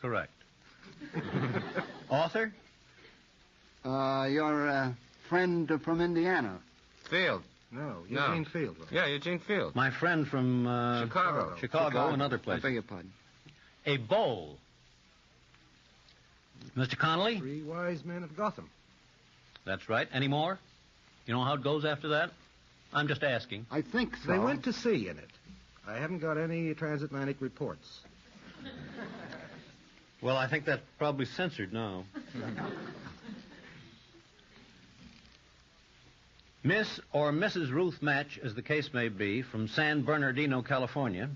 Correct. Author? Your friend from Indiana. Field. No, Eugene Field. Right? Yeah, Eugene Field. My friend from Chicago. and other places. I beg your pardon. A bowl. Mr. Connolly? 3 Wise Men of Gotham. That's right. Any more? You know how it goes after that? I'm just asking. I think so. They went to sea in it. I haven't got any transatlantic reports. Well, I think that's probably censored now. Miss or Mrs. Ruth Match, as the case may be, from San Bernardino, California,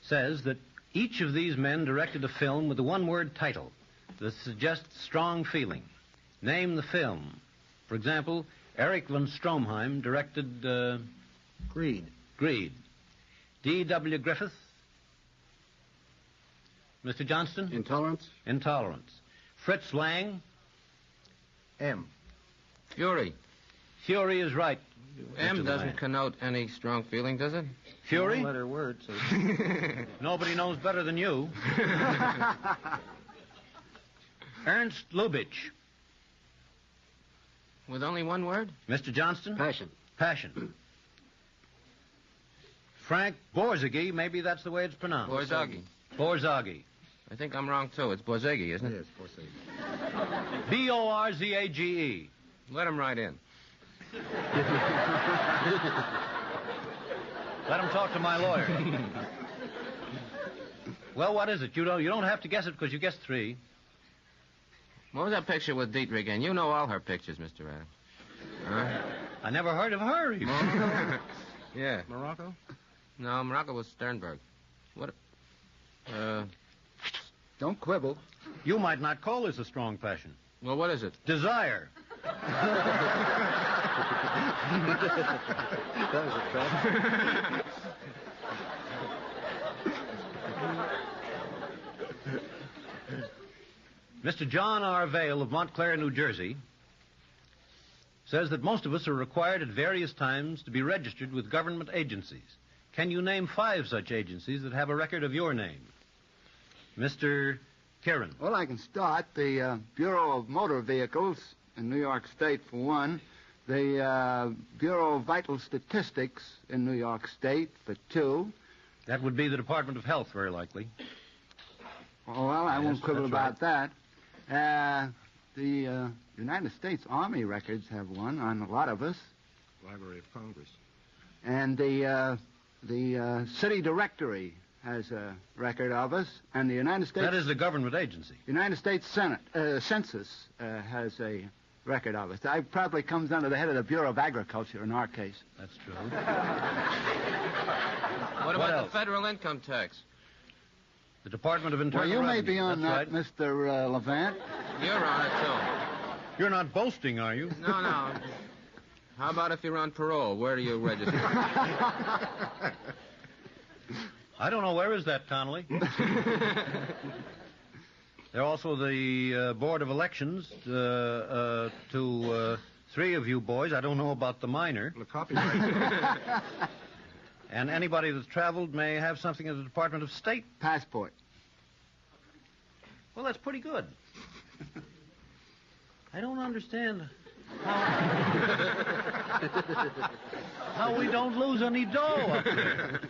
says that each of these men directed a film with a one-word title that suggests strong feeling. Name the film. For example, Eric von Stroheim directed... Greed. Greed. D.W. Griffith? Mr. Johnston? Intolerance? Intolerance. Fritz Lang? M. Fury. Fury is right. M Mr. doesn't Lang. connote any strong feeling, does it? Fury? Letter word. So... Nobody knows better than you. Ernst Lubitsch. With only one word? Mr. Johnston? Passion. Passion. Frank Borzage, maybe that's the way it's pronounced. Borzage. Borzage. I think I'm wrong, too. It's Borzage, isn't it? Yes, Borzage. Borzage. Let him right in. Let him talk to my lawyer. Well, what is it? You don't have to guess it because you guessed 3. What was that picture with Dietrich again? You know all her pictures, Mr. Adams. Huh? I never heard of her even. Yeah. Morocco? No, Morocco was Sternberg. What? Don't quibble. You might not call this a strong passion. Well, what is it? Desire. That was a trap. Mr. John R. Vale of Montclair, New Jersey, says that most of us are required at various times to be registered with government agencies. Can you name 5 such agencies that have a record of your name? Mr. Kieran. Well, I can start. The Bureau of Motor Vehicles in New York State, for one. The Bureau of Vital Statistics in New York State, for 2. That would be the Department of Health, very likely. Oh, well, I won't quibble that's about that. The United States Army records have one on a lot of us. Library of Congress. And the City Directory has a record of us. And the United States... That is the government agency. United States Census has a record of us. That probably comes under the head of the Bureau of Agriculture in our case. That's true. What about else? the federal income tax? The Department of Internal Well, you may Revenue. be on That's that, right. Mr. Levant. You're on it, You're not boasting, are you? too. No. How about if you're on parole? Where do you register? I don't know. Where is that, Connolly? There are also the Board of Elections to 3 of you boys. I don't know about the minor. The copyright. And anybody that's traveled may have something in the Department of State. Passport. Well, that's pretty good. I don't understand how we don't lose any dough up there.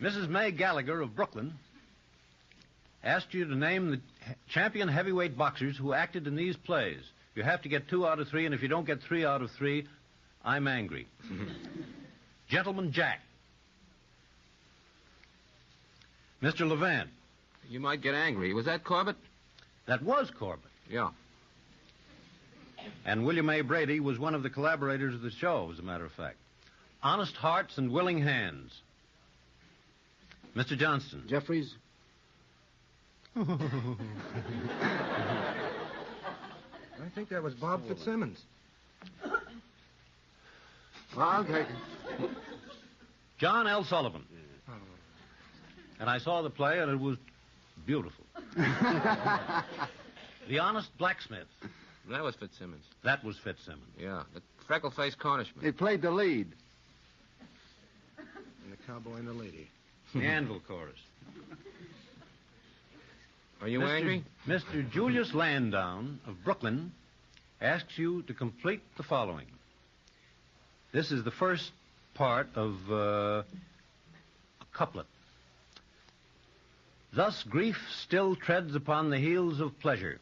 Mrs. May Gallagher of Brooklyn asked you to name the champion heavyweight boxers who acted in these plays. You have to get 2 out of 3, and if you don't get 3 out of 3, I'm angry. Gentleman Jack. Mr. Levant. You might get angry. Was that Corbett? That was Corbett. Yeah. And William A. Brady was one of the collaborators of the show, as a matter of fact. Honest Hearts and Willing Hands. Mr. Johnston. Jeffries. I think that was Bob Fitzsimmons. Well, I'll take it. John L. Sullivan. And I saw the play, and it was beautiful. The Honest Blacksmith. That was Fitzsimmons. That was Fitzsimmons. Yeah. The freckle-faced Cornishman. He played the lead. And the cowboy and the lady. The Anvil Chorus. Are you angry? Mr. Julius Landown of Brooklyn asks you to complete the following. This is the first part of a couplet. Thus grief still treads upon the heels of pleasure.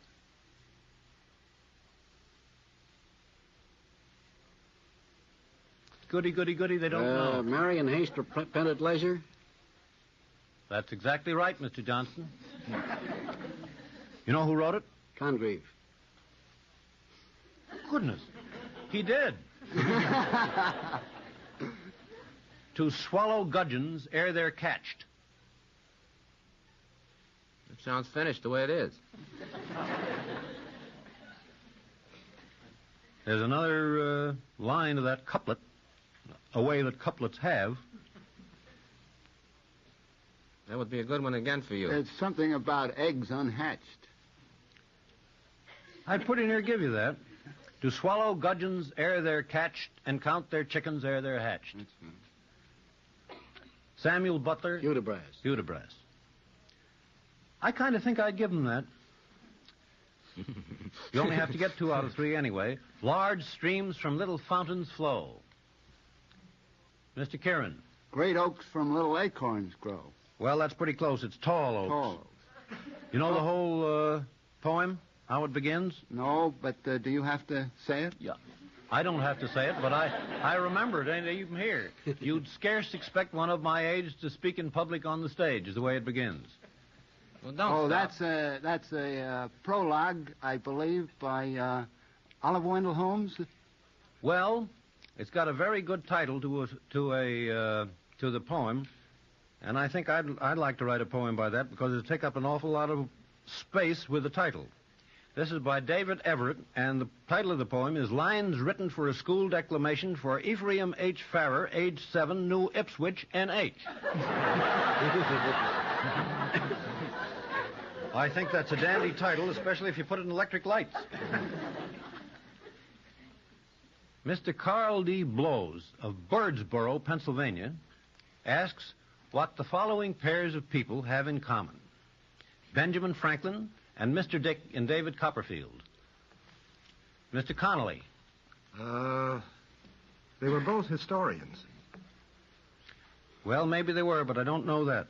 Goody, goody, goody, they don't know. Marry in haste or pent at leisure? That's exactly right, Mr. Johnson. You know who wrote it? Congreve. Goodness. He did. To swallow gudgeons ere they're catched. It sounds finished the way it is. There's another line of that couplet, a way that couplets have. That would be a good one again for you. It's something about eggs unhatched. I'd pretty near give you that. To swallow gudgeons ere they're catched and count their chickens ere they're hatched. That's right. Samuel Butler. Hudibras. Hudibras. I kind of think I'd give him that. You only have to get 2 out of 3 anyway. Large streams from little fountains flow. Mr. Kieran. Great oaks from little acorns grow. Well, that's pretty close. It's tall oaks. Tall oaks. You know the whole poem, how it begins? No, but do you have to say it? Yeah. I don't have to say it, but I remember it, ain't even here. You'd scarce expect one of my age to speak in public on the stage, is the way it begins. Well, don't stop. That's a prologue, I believe, by Oliver Wendell Holmes. Well, it's got a very good title to the poem, and I think I'd like to write a poem by that because it'll take up an awful lot of space with the title. This is by David Everett, and the title of the poem is Lines Written for a School Declamation for Ephraim H. Farrer, age 7, New Ipswich, N.H. I think that's a dandy title, especially if you put it in electric lights. Mr. Carl D. Blows of Birdsboro, Pennsylvania, asks what the following pairs of people have in common. Benjamin Franklin and Mr. Dick and David Copperfield. Mr. Connolly. They were both historians. Well, maybe they were, but I don't know that.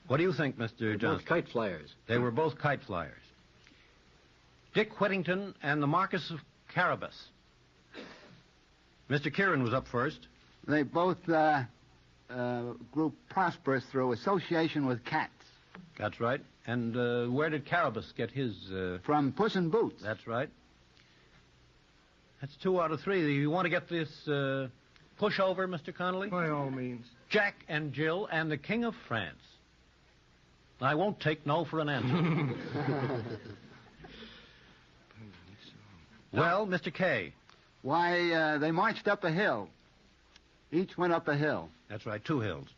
What do you think, Mr. Johnson? Both kite flyers. They were both kite flyers. Dick Whittington and the Marquis of Carabas. Mr. Kieran was up first. They both grew prosperous through association with cats. That's right. And where did Carabas get his... From Puss in Boots. That's right. That's 2 out of 3. You want to get this push over, Mr. Connolly? By all means. Jack and Jill and the King of France. I won't take no for an answer. Well, Mr. K. Why, they marched up a hill. Each went up a hill. That's right, 2 hills.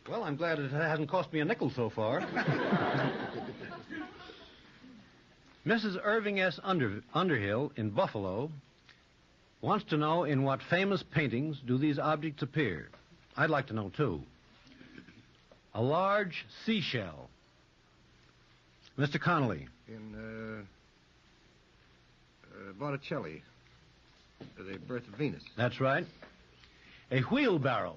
Well, I'm glad it hasn't cost me a nickel so far. Mrs. Irving S. Underhill in Buffalo wants to know in what famous paintings do these objects appear. I'd like to know, too. A large seashell. Mr. Connolly. In Botticelli, The Birth of Venus. That's right. A wheelbarrow.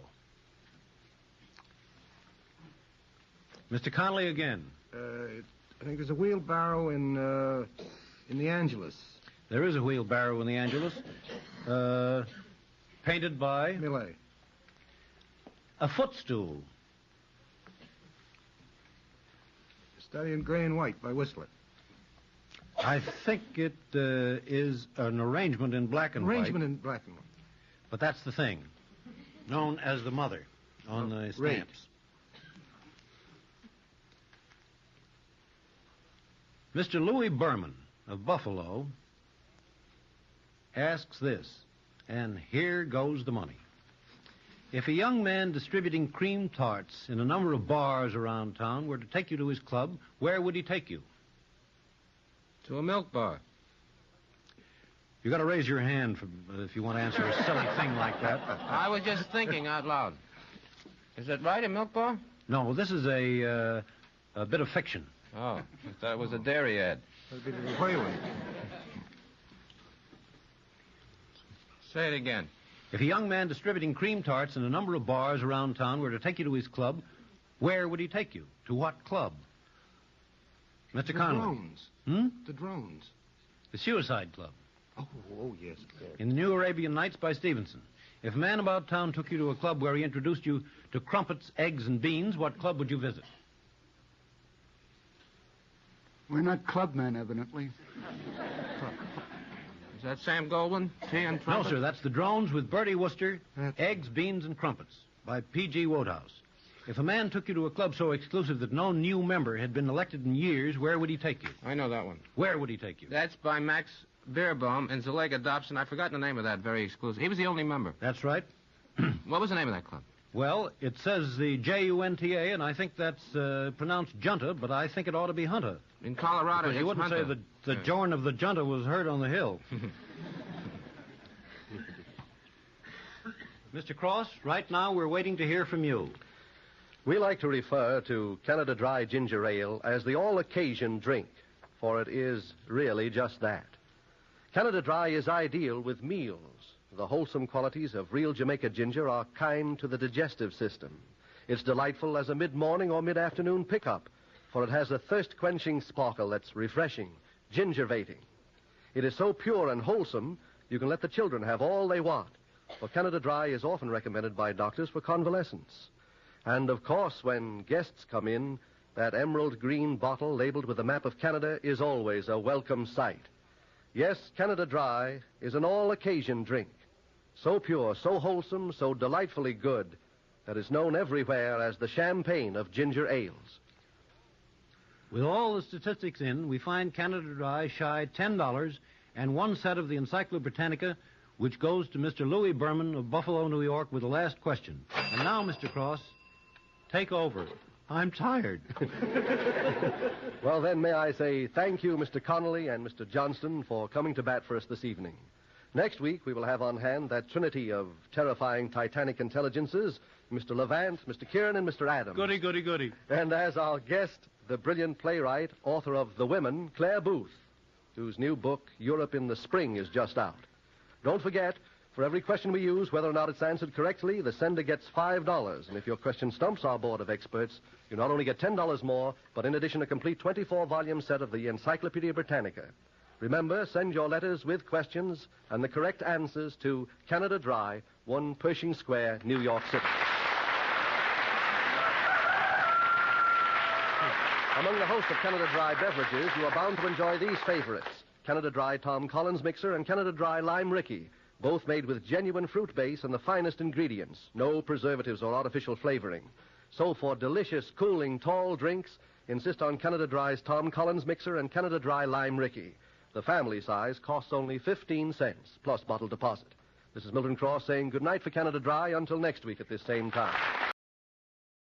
Mr. Connolly again. I think there's a wheelbarrow in the Angelus. There is a wheelbarrow in the Angelus. Painted by? Millet. A footstool. Study in Gray and White by Whistler. I think it is an arrangement in black and white. Arrangement in black and white. But that's the thing. Known as the mother on the stamps. Right. Mr. Louis Berman of Buffalo asks this, and here goes the money. If a young man distributing cream tarts in a number of bars around town were to take you to his club, where would he take you? To a milk bar. You got to raise your hand if you want to answer a silly thing like that. I was just thinking out loud. Is that right, a milk bar? No, this is a bit of fiction. Oh, I thought it was a dairy ad. That'd be the Whalen. Say it again. If a young man distributing cream tarts in a number of bars around town were to take you to his club, where would he take you? To what club? Mr. Connolly. Drones. The Drones. The Suicide Club. Oh, yes. In the New Arabian Nights by Stevenson. If a man about town took you to a club where he introduced you to crumpets, eggs, and beans, what club would you visit? We're not clubmen, evidently. Is that Sam Goldwyn? Tea and No, trumpet? sir, that's the Drones with Bertie Wooster, Eggs, Beans, and Crumpets by P.G. Wodehouse. If a man took you to a club so exclusive that no new member had been elected in years, where would he take you? I know that one. Where would he take you? That's by Max Beerbaum and Zulega Dobson. I've forgotten the name of that very exclusive. He was the only member. That's right. What was the name of that club? Well, it says the Junta, and I think that's pronounced Junta, but I think it ought to be Hunter. In Colorado, Because you it's wouldn't Hunter. say the Jorn of the Junta was heard on the hill. Mr. Cross, right now we're waiting to hear from you. We like to refer to Canada Dry Ginger Ale as the all-occasion drink, for it is really just that. Canada Dry is ideal with meals. The wholesome qualities of real Jamaica ginger are kind to the digestive system. It's delightful as a mid-morning or mid-afternoon pickup, for it has a thirst-quenching sparkle that's refreshing, gingervating. It is so pure and wholesome, you can let the children have all they want, for Canada Dry is often recommended by doctors for convalescence. And, of course, when guests come in, that emerald green bottle labeled with the map of Canada is always a welcome sight. Yes, Canada Dry is an all-occasion drink. So pure, so wholesome, so delightfully good that it's known everywhere as the champagne of ginger ales. With all the statistics in, we find Canada Dry shy $10 and one set of the Encyclopedia Britannica, which goes to Mr. Louis Berman of Buffalo, New York, with the last question. And now, Mr. Cross, take over. I'm tired. Well, then, may I say thank you, Mr. Connolly and Mr. Johnston, for coming to bat for us this evening. Next week, we will have on hand that trinity of terrifying Titanic intelligences, Mr. Levant, Mr. Kieran, and Mr. Adams. Goody, goody, goody. And as our guest, the brilliant playwright, author of The Women, Claire Booth, whose new book, Europe in the Spring, is just out. Don't forget, for every question we use, whether or not it's answered correctly, the sender gets $5. And if your question stumps our board of experts, you not only get $10 more, but in addition a complete 24-volume set of the Encyclopedia Britannica. Remember, send your letters with questions and the correct answers to Canada Dry, 1 Pershing Square, New York City. Among the host of Canada Dry beverages, you are bound to enjoy these favorites: Canada Dry Tom Collins Mixer and Canada Dry Lime Ricky, both made with genuine fruit base and the finest ingredients, no preservatives or artificial flavoring. So for delicious, cooling, tall drinks, insist on Canada Dry's Tom Collins Mixer and Canada Dry Lime Ricky. The family size costs only 15 cents, plus bottle deposit. This is Milton Cross saying good night for Canada Dry until next week at this same time.